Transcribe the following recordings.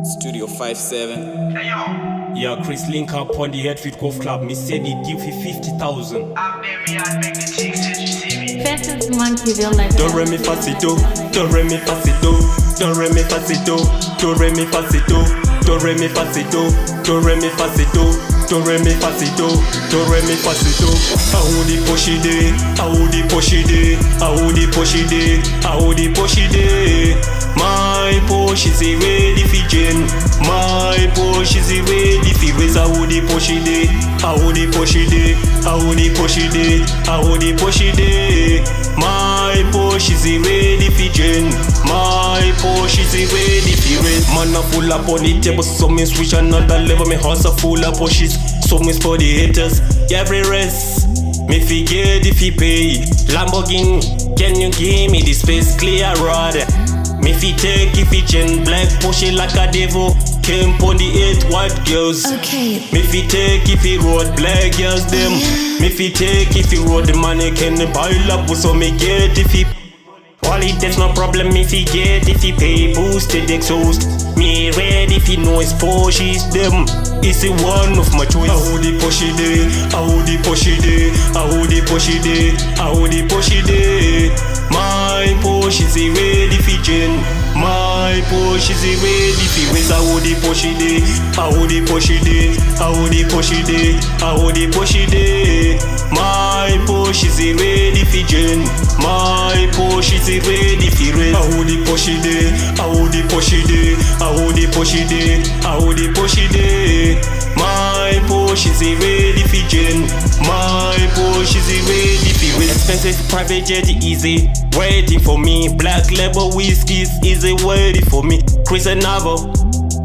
Studio 57. Hey yo. Yeah, Chris link up on the head fit golf club. Me said he give you 50,000. I baby, I make the cheeks till you see me. Fastest monkey real life. Do re mi fa si do, do re mi fa si do, do re mi fa si do, do re mi fa si do, do re mi fa si do, do re mi fa si do, do re mi fa si do, do re mi fa si do. How the pushy day, how the pushy day, how the pushy day, how the pushy day. My Porsche is ready for Jen. My Porsche is ready for race. How the pushy day, how the pushy day, how the pushy day, how the pushy day. My Porsche is ready for Jen. My Porsche is ready for race. Man a full up on the table, so me switch another level. Me house a full of Porsches, so me for the haters. Every race, me forget if he pay. Lamborghini, can you give me the space? Clear rod. Me fi take if he chain black Porsche like a devil. Camp on the 8 white girls. Okay. Me fi take if he road black girls them. Me fi take if he road the money can pile up so me get if he. Wally that's no problem if he get if he pay boosted exhaust. Me ready if he know his Porsche is them. It's the one of my choice. How the Porsche day, how the Porsche day, how the Porsche day, how the Porsche day. My Porsche is ready for Jen. My Porsche is ready for race. How the Porsche day, how the Porsche day, how the Porsche day, how the Porsche day. My Porsche is ready for Jen. My Porsche is ready for race. How the Porsche day, how the Porsche day, how the Porsche day, how the Porsche day. My Porsche is ready for Jen. My Porsche is ready for race. Expensive private jet easy waiting for me. Black label whiskeys easy waiting for me. Chris and Navo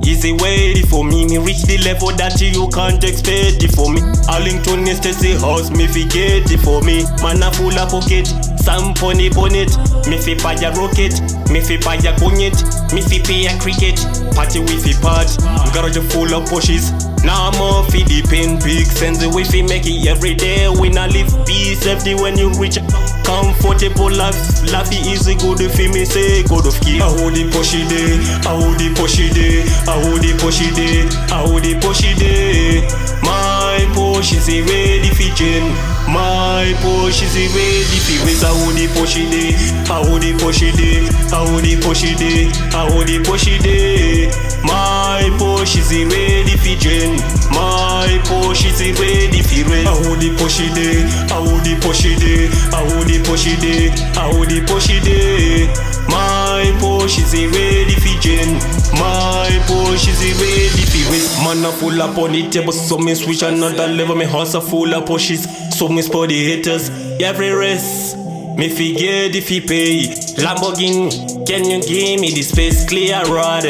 easy waiting for me. Me reach the level that you can't expect it for me. Arlington is the house, me forget it for me. Man a full of pocket, some pony bonnet. Me fi buy a rocket, me fi buy a cognac, me fi pay a cricket. Party we fi part, garage full of Porsches. Now I'm off fi the pen, big sense we fi make it every day. We not live peace safety when you reach comfortable life. Life easy good fi me say good of key. How the Porsche day, how the Porsche day, how the Porsche day, how the Porsche day. My Porsche is ready for Jen. My Porsche is ready for race. How the Porsche day, how the Porsche day, how the Porsche day, how the Porsche day. My Porsche is ready for Jen. My Porsche is ready for race. How the Porsche day, how the Porsche day, how the Porsche day, how the Porsche day. My Porsche is ready for Jen. My Porsche is ready for race. Man a full up on the table, so me switch another level. Me house a full of Porsches, so me for the haters. Every race, me forget if he pay. Lamborghini, can you give me the space? Clear rod.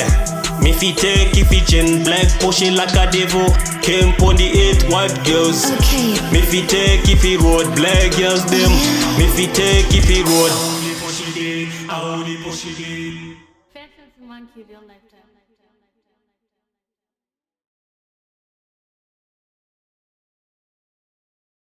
Me fi take if he chain black Porsche like a devil. Camp on the 8 white girls. Okay. Me fi take if he road black girls them. Me fi take if he road. Fastest monkey real life.